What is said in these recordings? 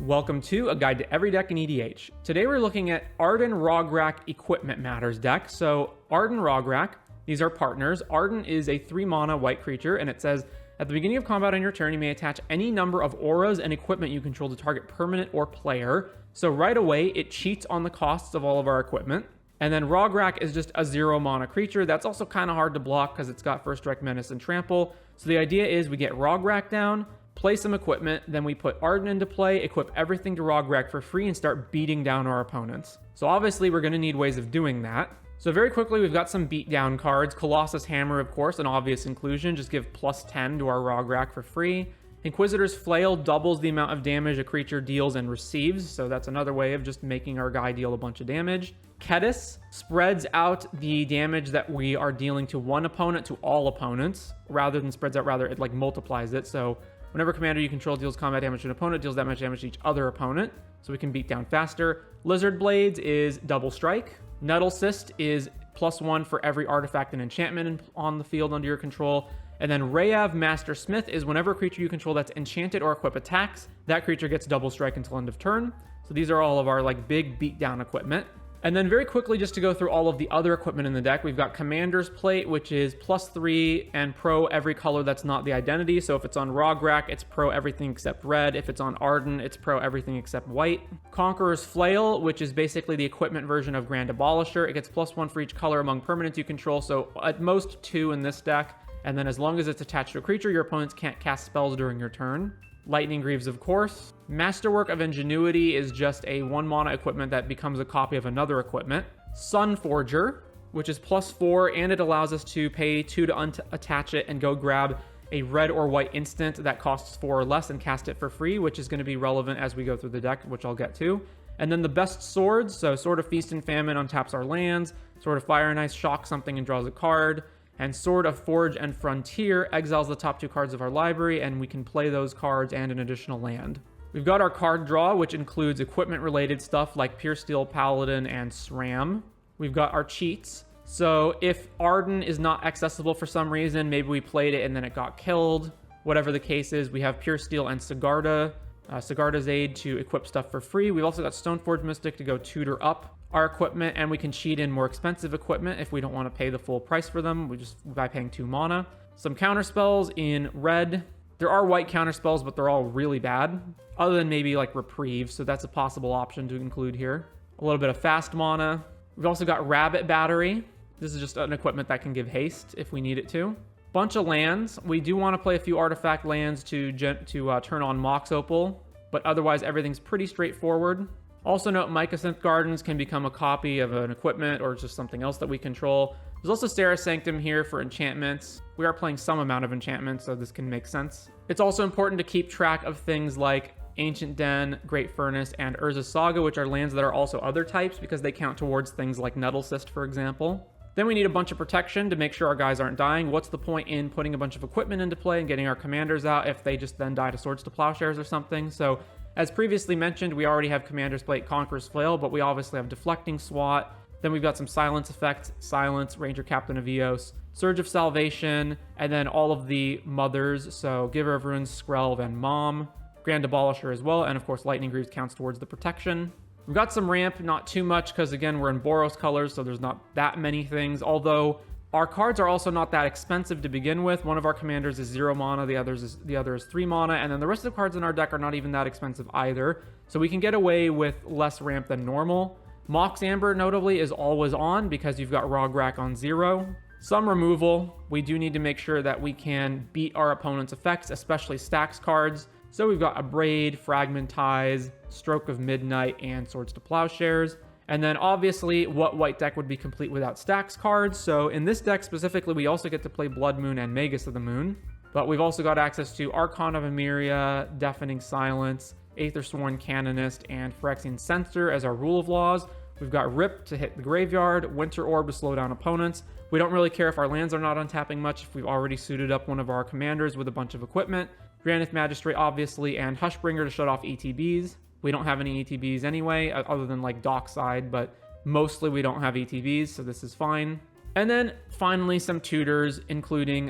Welcome to A Guide to Every Deck in EDH. Today we're looking at Ardenn-Rograkh Equipment Matters deck. So Ardenn-Rograkh, these are partners. Ardenn is a 3-mana white creature, and it says, at the beginning of combat on your turn, you may attach any number of auras and equipment you control to target permanent or player. So right away, it cheats on the costs of all of our equipment. And then Rograkh is just a 0-mana creature. That's also kind of hard to block because it's got First Strike, Menace, and Trample. So the idea is we get Rograkh down, play some equipment, then we put Ardenn into play, equip everything to Rograkh for free, and start beating down our opponents. So obviously we're going to need ways of doing that. So very quickly, we've got some beatdown cards. Colossus Hammer, of course, an obvious inclusion. Just give +10 to our Rograkh for free. Inquisitor's Flail doubles the amount of damage a creature deals and receives, so that's another way of just making our guy deal a bunch of damage. Kedis spreads out the damage that we are dealing to one opponent to all opponents, rather than spreads out, rather it like multiplies it. So whenever commander you control deals combat damage to an opponent, deals that much damage to each other opponent, so we can beat down faster. Lizard Blades is double strike. Nettle Cyst is +1 for every artifact and enchantment on the field under your control. And then Rayav Master Smith is whenever a creature you control that's enchanted or equip attacks, that creature gets double strike until end of turn. So these are all of our like big beatdown equipment. And then very quickly, just to go through all of the other equipment in the deck, we've got Commander's Plate, which is +3 and pro every color that's not the identity. So if it's on Rograkh, it's pro everything except red. If it's on Ardenn, it's pro everything except white. Conqueror's Flail, which is basically the equipment version of Grand Abolisher. It gets +1 for each color among permanents you control, so at most 2 in this deck. And then as long as it's attached to a creature, your opponents can't cast spells during your turn. Lightning Greaves, of course. Masterwork of Ingenuity is just a 1-mana equipment that becomes a copy of another equipment. Sunforger, which is +4, and it allows us to pay 2 to attach it and go grab a red or white instant that costs 4 or less and cast it for free, which is going to be relevant as we go through the deck, which I'll get to. And then the best swords, so Sword of Feast and Famine untaps our lands, Sword of Fire and Ice shocks something and draws a card, and Sword of Forge and Frontier exiles the top 2 cards of our library, and we can play those cards and an additional land. We've got our card draw, which includes equipment-related stuff like Pure Steel Paladin and SRAM. We've got our cheats. So if Ardenn is not accessible for some reason, maybe we played it and then it got killed. Whatever the case is, we have Pure Steel and Sigarda. Sigarda's Aid to equip stuff for free. We've also got Stoneforge Mystic to go tutor up our equipment, and we can cheat in more expensive equipment if we don't want to pay the full price for them, by paying 2 mana. Some counter spells in red. There are white counter spells, but they're all really bad, other than maybe like Reprieve, so that's a possible option to include here. A little bit of fast mana. We've also got Rabbit Battery. This is just an equipment that can give haste if we need it to. Bunch of lands. We do want to play a few artifact lands to turn on Mox Opal, but otherwise everything's pretty straightforward. Also note, Mycosynth Gardens can become a copy of an equipment or just something else that we control. There's also Serra Sanctum here for enchantments. We are playing some amount of enchantments, so this can make sense. It's also important to keep track of things like Ancient Den, Great Furnace, and Urza's Saga, which are lands that are also other types because they count towards things like Nettle Cyst, for example. Then we need a bunch of protection to make sure our guys aren't dying. What's the point in putting a bunch of equipment into play and getting our commanders out if they just then die to Swords to Plowshares or something? So as previously mentioned, we already have Commander's Plate, Conqueror's Flail, but we obviously have Deflecting SWAT. Then we've got some Silence effects, Silence, Ranger Captain of Eos, Surge of Salvation, and then all of the mothers, so Giver of Runes, Skrelv, and Mom, Grand Abolisher as well, and of course Lightning Greaves counts towards the protection. We've got some ramp, not too much, because again, we're in Boros colors, so there's not that many things, although our cards are also not that expensive to begin with. One of our commanders is 0 mana, the other is 3 mana, and then the rest of the cards in our deck are not even that expensive either, so we can get away with less ramp than normal. Mox Amber, notably, is always on because you've got Rograkh on 0. Some removal. We do need to make sure that we can beat our opponent's effects, especially Stax cards. So we've got Abrade, Fragmentize, Stroke of Midnight, and Swords to Plowshares. And then obviously, what white deck would be complete without Stax cards? So in this deck specifically, we also get to play Blood Moon and Magus of the Moon. But we've also got access to Archon of Emeria, Deafening Silence, Aethersworn Canonist, and Phyrexian Censor as our rule of laws. We've got Rip to hit the graveyard, Winter Orb to slow down opponents. We don't really care if our lands are not untapping much if we've already suited up one of our commanders with a bunch of equipment. Granith Magistrate, obviously, and Hushbringer to shut off ETBs. We don't have any ETBs anyway, other than like Dockside, but mostly we don't have ETBs, so this is fine. And then finally some tutors, including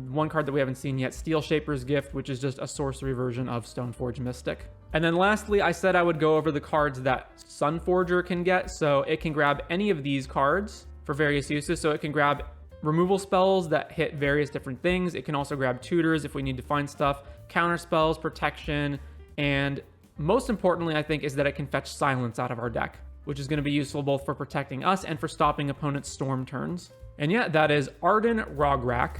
one card that we haven't seen yet, Steel Shaper's Gift, which is just a sorcery version of Stoneforge Mystic. And then lastly, I said I would go over the cards that Sunforger can get. So it can grab any of these cards for various uses. So it can grab removal spells that hit various different things. It can also grab tutors if we need to find stuff, counter spells, protection, and most importantly, I think, is that it can fetch silence out of our deck, which is going to be useful both for protecting us and for stopping opponents' storm turns. And yeah, that is Ardenn-Rograkh.